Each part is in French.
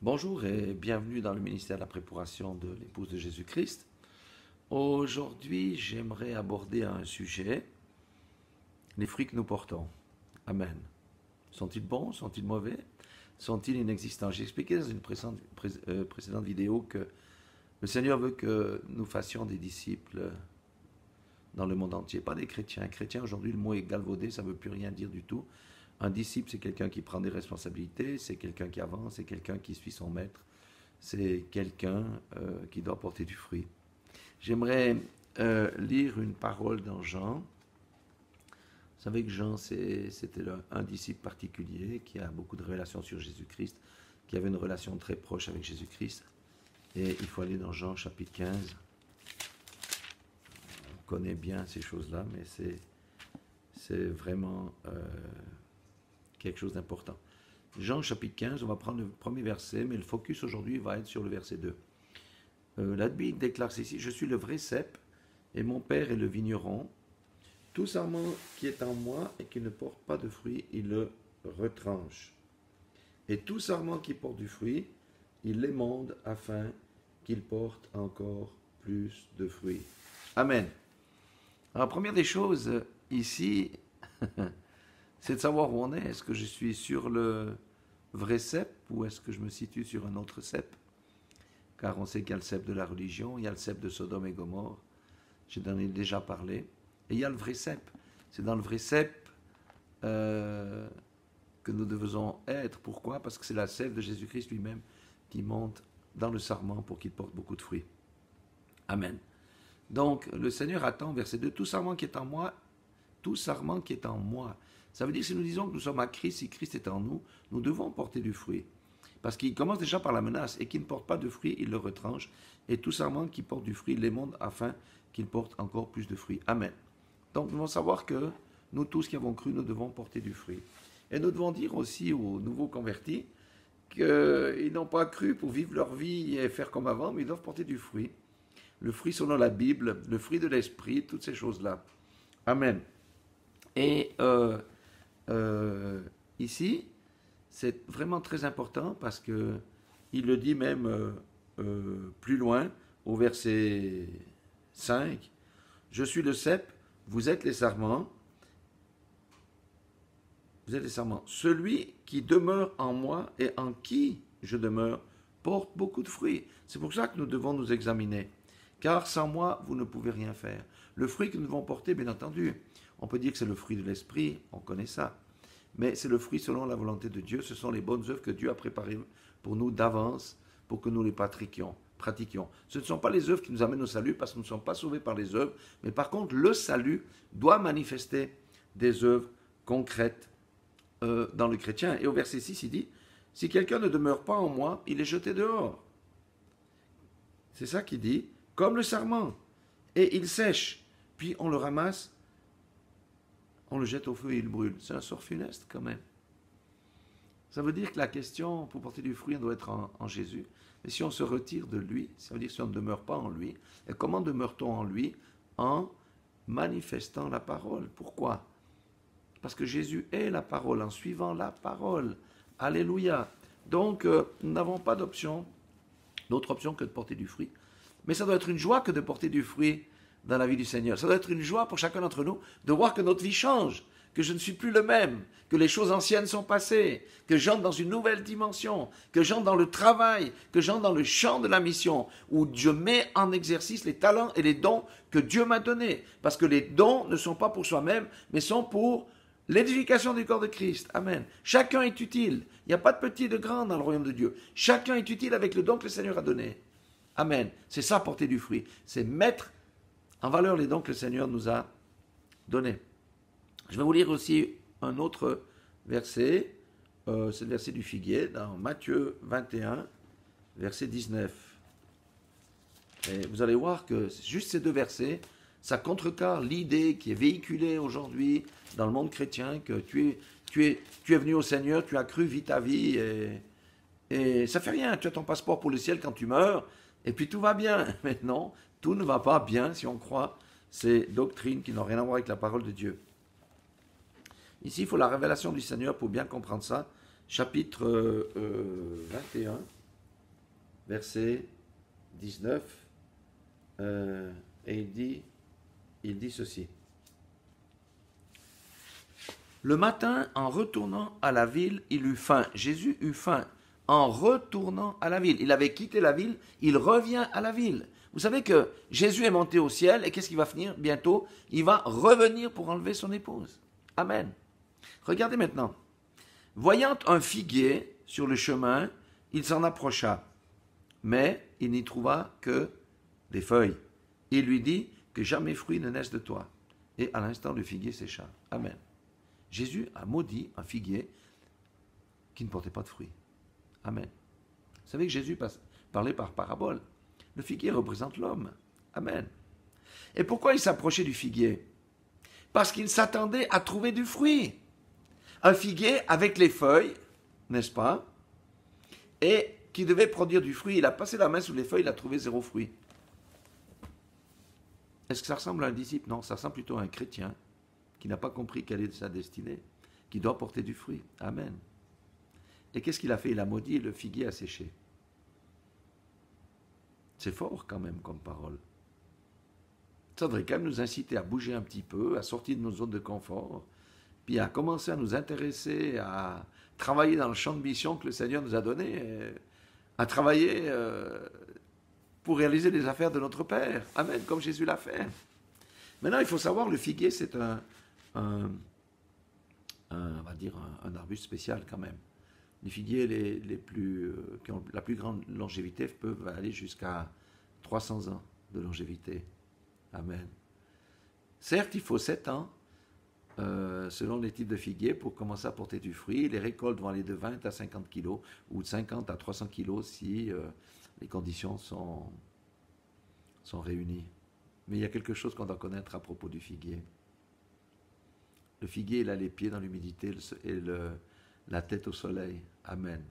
Bonjour et bienvenue dans le ministère de la préparation de l'épouse de Jésus-Christ. Aujourd'hui, j'aimerais aborder un sujet, les fruits que nous portons. Amen. Sont-ils bons? Sont-ils mauvais? Sont-ils inexistants? J'ai expliqué dans une précédente vidéo que le Seigneur veut que nous fassions des disciples dans le monde entier, pas des chrétiens. Chrétien, aujourd'hui, le mot est galvaudé, ça ne veut plus rien dire du tout. Un disciple, c'est quelqu'un qui prend des responsabilités, c'est quelqu'un qui avance, c'est quelqu'un qui suit son maître, c'est quelqu'un qui doit porter du fruit. J'aimerais lire une parole dans Jean. Vous savez que Jean, c'était un disciple particulier qui a beaucoup de révélations sur Jésus-Christ, qui avait une relation très proche avec Jésus-Christ. Et il faut aller dans Jean chapitre 15. On connaît bien ces choses-là, mais c'est vraiment quelque chose d'important. Jean chapitre 15, on va prendre le premier verset, mais le focus aujourd'hui va être sur le verset 2. La Bible déclare ceci: je suis le vrai cep, et mon père est le vigneron. Tout sarment qui est en moi et qui ne porte pas de fruit, il le retranche. Et tout sarment qui porte du fruit, il l'émonde afin qu'il porte encore plus de fruits. Amen. Alors, la première des choses ici, c'est de savoir où on est. Est-ce que je suis sur le vrai cep ou est-ce que je me situe sur un autre cep? Car on sait qu'il y a le cep de la religion, il y a le cep de Sodome et Gomorrhe, j'en ai déjà parlé, et il y a le vrai cep. C'est dans le vrai cep que nous devons être. Pourquoi? Parce que c'est la sève de Jésus-Christ lui-même qui monte dans le sarment pour qu'il porte beaucoup de fruits. Amen. Donc, le Seigneur attend, verset 2, tout sarment qui est en moi, tout sarment qui est en moi. Ça veut dire que si nous disons que nous sommes à Christ, si Christ est en nous, nous devons porter du fruit. Parce qu'il commence déjà par la menace, et qui ne porte pas de fruit, il le retranche, et tout sarment qui porte du fruit, il l'émonde afin qu'il porte encore plus de fruits. Amen. Donc nous devons savoir que nous tous qui avons cru, nous devons porter du fruit. Et nous devons dire aussi aux nouveaux convertis qu'ils n'ont pas cru pour vivre leur vie et faire comme avant, mais ils doivent porter du fruit. Le fruit selon la Bible, le fruit de l'esprit, toutes ces choses-là. Amen. Et ici, c'est vraiment très important parce que il le dit même plus loin, au verset 5, « Je suis le cep, vous êtes les sarments. Vous êtes les sarments. Celui qui demeure en moi et en qui je demeure porte beaucoup de fruits. » C'est pour ça que nous devons nous examiner. Car sans moi, vous ne pouvez rien faire. Le fruit que nous devons porter, bien entendu, on peut dire que c'est le fruit de l'esprit, on connaît ça. Mais c'est le fruit selon la volonté de Dieu. Ce sont les bonnes œuvres que Dieu a préparées pour nous d'avance, pour que nous les pratiquions. Ce ne sont pas les œuvres qui nous amènent au salut, parce que nous ne sommes pas sauvés par les œuvres. Mais par contre, le salut doit manifester des œuvres concrètes dans le chrétien. Et au verset 6, il dit, « Si quelqu'un ne demeure pas en moi, il est jeté dehors. » C'est ça qu'il dit, « Comme le sarment. Et il sèche. Puis on le ramasse, on le jette au feu et il brûle. » C'est un sort funeste quand même. Ça veut dire que la question pour porter du fruit, elle doit être en Jésus. Mais si on se retire de lui, ça veut dire si on ne demeure pas en lui. Et comment demeure-t-on en lui? En manifestant la parole. Pourquoi? Parce que Jésus est la parole, en suivant la parole. Alléluia. Donc, nous n'avons pas d'autre option que de porter du fruit. Mais ça doit être une joie que de porter du fruit dans la vie du Seigneur. Ça doit être une joie pour chacun d'entre nous de voir que notre vie change, que je ne suis plus le même, que les choses anciennes sont passées, que j'entre dans une nouvelle dimension, que j'entre dans le travail, que j'entre dans le champ de la mission, où je mets en exercice les talents et les dons que Dieu m'a donnés. Parce que les dons ne sont pas pour soi-même, mais sont pour l'édification du corps de Christ. Amen. Chacun est utile. Il n'y a pas de petit et de grand dans le royaume de Dieu. Chacun est utile avec le don que le Seigneur a donné. Amen. C'est ça, porter du fruit. C'est mettre en valeur les dons que le Seigneur nous a donnés. Je vais vous lire aussi un autre verset. C'est le verset du figuier, dans Matthieu 21, verset 19. Et vous allez voir que juste ces deux versets, ça contrecarre l'idée qui est véhiculée aujourd'hui dans le monde chrétien, que tu es venu au Seigneur, tu as cru, vis ta vie, et ça fait rien. Tu as ton passeport pour le ciel quand tu meurs, et puis tout va bien. Mais non, tout ne va pas bien si on croit ces doctrines qui n'ont rien à voir avec la parole de Dieu. Ici, il faut la révélation du Seigneur pour bien comprendre ça. Chapitre 21. verset 19, et il dit ceci. Le matin, en retournant à la ville, il eut faim. Jésus eut faim en retournant à la ville. Il avait quitté la ville, il revient à la ville. Vous savez que Jésus est monté au ciel et qu'est-ce qui va finir bientôt? Il va revenir pour enlever son épouse. Amen. Regardez maintenant. Voyant un figuier sur le chemin, il s'en approcha, mais il n'y trouva que des feuilles. Il lui dit que jamais fruit ne naisse de toi. Et à l'instant, le figuier sécha. Amen. Jésus a maudit un figuier qui ne portait pas de fruits. Amen. Vous savez que Jésus parlait par parabole. Le figuier représente l'homme. Amen. Et pourquoi il s'approchait du figuier? Parce qu'il s'attendait à trouver du fruit. Un figuier avec les feuilles, n'est-ce pas? Et qui devait produire du fruit. Il a passé la main sous les feuilles, il a trouvé 0 fruit. Est-ce que ça ressemble à un disciple? Non, ça ressemble plutôt à un chrétien qui n'a pas compris quelle est sa destinée, qui doit porter du fruit. Amen. Et qu'est-ce qu'il a fait? Il a maudit et le figuier a séché. C'est fort quand même comme parole. Ça devrait quand même nous inciter à bouger un petit peu, à sortir de nos zones de confort, puis à commencer à nous intéresser, à travailler dans le champ de mission que le Seigneur nous a donné, à travailler pour réaliser les affaires de notre Père. Amen, comme Jésus l'a fait. Maintenant, il faut savoir, le figuier, c'est on va dire un arbuste spécial quand même. Les figuiers qui ont la plus grande longévité peuvent aller jusqu'à 300 ans de longévité. Amen. Certes, il faut 7 ans, selon les types de figuiers, pour commencer à porter du fruit. Les récoltes vont aller de 20 à 50 kilos, ou de 50 à 300 kilos si les conditions sont réunies. Mais il y a quelque chose qu'on doit connaître à propos du figuier. Le figuier, il a les pieds dans l'humidité et la tête au soleil. Amen.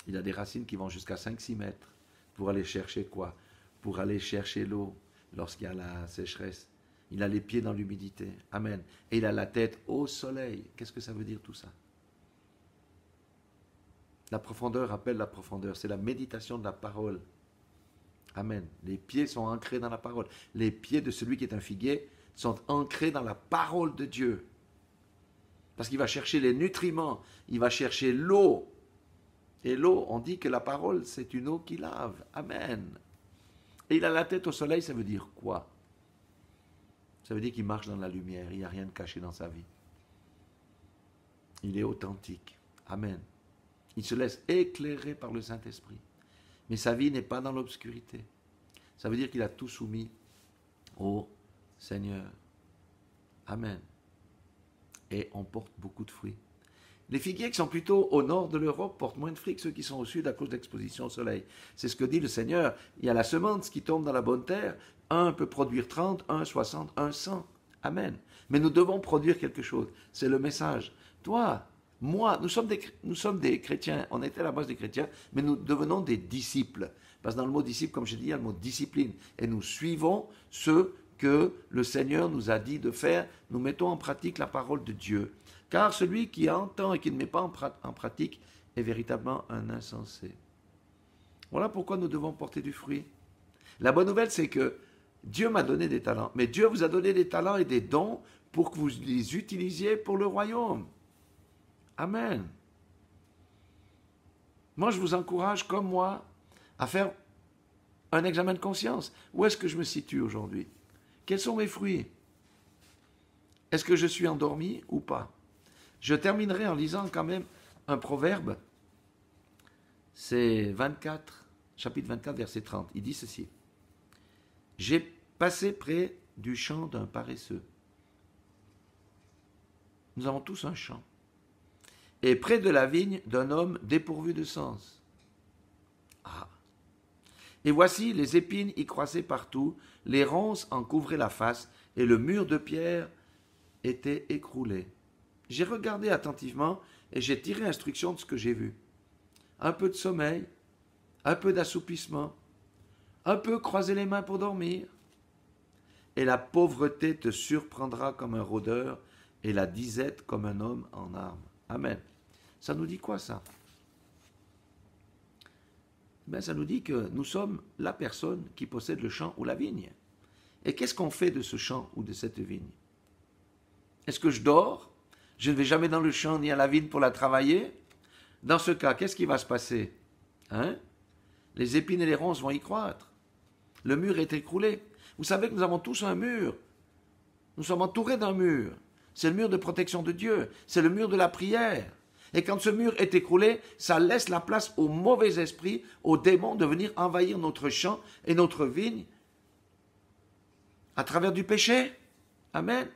Il a des racines qui vont jusqu'à 5-6 mètres pour aller chercher quoi? Pour aller chercher l'eau lorsqu'il y a la sécheresse. Il a les pieds dans l'humidité. Amen. Et il a la tête au soleil. Qu'est-ce que ça veut dire tout ça? La profondeur appelle la profondeur. C'est la méditation de la parole. Amen. Les pieds sont ancrés dans la parole. Les pieds de celui qui est un figuier sont ancrés dans la parole de Dieu. Parce qu'il va chercher les nutriments, il va chercher l'eau. Et l'eau, on dit que la parole, c'est une eau qui lave. Amen. Et il a la tête au soleil, ça veut dire quoi? Ça veut dire qu'il marche dans la lumière, il n'y a rien de caché dans sa vie. Il est authentique. Amen. Il se laisse éclairer par le Saint-Esprit. Mais sa vie n'est pas dans l'obscurité. Ça veut dire qu'il a tout soumis au Seigneur. Amen. Et on porte beaucoup de fruits. Les figuiers qui sont plutôt au nord de l'Europe portent moins de fruits que ceux qui sont au sud à cause de l'exposition au soleil. C'est ce que dit le Seigneur. Il y a la semence qui tombe dans la bonne terre. Un peut produire 30, un 60, un 100. Amen. Mais nous devons produire quelque chose. C'est le message. Toi, moi, nous sommes des chrétiens. On était à la base des chrétiens, mais nous devenons des disciples. Parce que dans le mot disciple, comme je dis, il y a le mot discipline. Et nous suivons ce que le Seigneur nous a dit de faire. Nous mettons en pratique la parole de Dieu. Car celui qui entend et qui ne met pas en pratique est véritablement un insensé. Voilà pourquoi nous devons porter du fruit. La bonne nouvelle, c'est que Dieu m'a donné des talents. Mais Dieu vous a donné des talents et des dons pour que vous les utilisiez pour le royaume. Amen. Moi, je vous encourage, comme moi, à faire un examen de conscience. Où est-ce que je me situe aujourd'hui? Quels sont mes fruits? Est-ce que je suis endormi ou pas? Je terminerai en lisant quand même un proverbe. C'est 24, chapitre 24, verset 30. Il dit ceci. J'ai passé près du champ d'un paresseux. Nous avons tous un champ. Et près de la vigne d'un homme dépourvu de sens. Ah. Et voici, les épines y croissaient partout, les ronces en couvraient la face, et le mur de pierre était écroulé. J'ai regardé attentivement et j'ai tiré instruction de ce que j'ai vu. Un peu de sommeil, un peu d'assoupissement, un peu croiser les mains pour dormir. Et la pauvreté te surprendra comme un rôdeur et la disette comme un homme en armes. Amen. Ça nous dit quoi ça? Ben, ça nous dit que nous sommes la personne qui possède le champ ou la vigne. Et qu'est-ce qu'on fait de ce champ ou de cette vigne? Est-ce que je dors? Je ne vais jamais dans le champ ni à la vigne pour la travailler? Dans ce cas, qu'est-ce qui va se passer? Hein? Les épines et les ronces vont y croître. Le mur est écroulé. Vous savez que nous avons tous un mur. Nous sommes entourés d'un mur. C'est le mur de protection de Dieu. C'est le mur de la prière. Et quand ce mur est écroulé, ça laisse la place aux mauvais esprits, aux démons de venir envahir notre champ et notre vigne à travers du péché. Amen.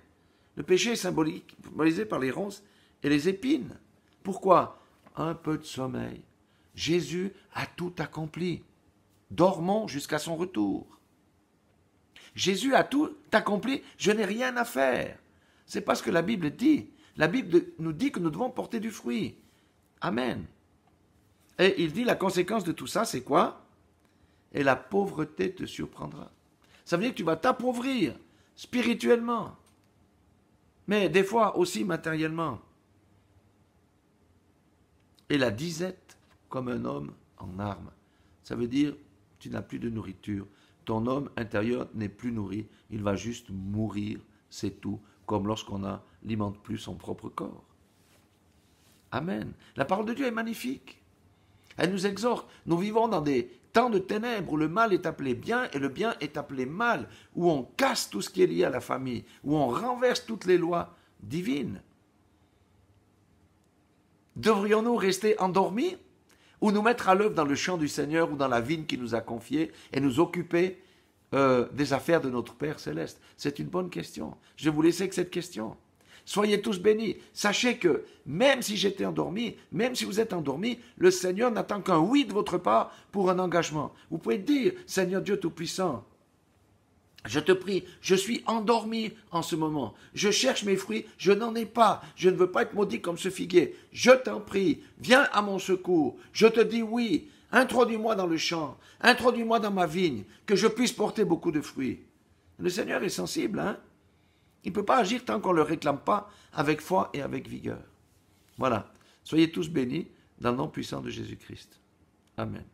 Le péché est symbolisé par les ronces et les épines. Pourquoi? Un peu de sommeil. Jésus a tout accompli. Dormons jusqu'à son retour. Jésus a tout accompli. Je n'ai rien à faire. C'est pas ce que la Bible dit. La Bible nous dit que nous devons porter du fruit. Amen. Et il dit la conséquence de tout ça, c'est quoi? Et la pauvreté te surprendra. Ça veut dire que tu vas t'appauvrir spirituellement, mais des fois aussi matériellement. Et la disette comme un homme en armes. Ça veut dire tu n'as plus de nourriture. Ton homme intérieur n'est plus nourri. Il va juste mourir, c'est tout. Comme lorsqu'on n'alimente plus son propre corps. Amen. La parole de Dieu est magnifique. Elle nous exhorte. Nous vivons dans des temps de ténèbres où le mal est appelé bien et le bien est appelé mal, où on casse tout ce qui est lié à la famille, où on renverse toutes les lois divines. Devrions-nous rester endormis ou nous mettre à l'œuvre dans le champ du Seigneur ou dans la vigne qu'il nous a confiée et nous occuper des affaires de notre Père Céleste? C'est une bonne question. Je vais vous laisser avec cette question. Soyez tous bénis. Sachez que même si j'étais endormi, même si vous êtes endormi, le Seigneur n'attend qu'un oui de votre part pour un engagement. Vous pouvez dire, Seigneur Dieu Tout-Puissant, je te prie, je suis endormi en ce moment. Je cherche mes fruits, je n'en ai pas. Je ne veux pas être maudit comme ce figuier. Je t'en prie, viens à mon secours. Je te dis oui. Introduis-moi dans le champ, introduis-moi dans ma vigne, que je puisse porter beaucoup de fruits. Le Seigneur est sensible, hein? Il ne peut pas agir tant qu'on ne le réclame pas avec foi et avec vigueur. Voilà. Soyez tous bénis dans le nom puissant de Jésus-Christ. Amen.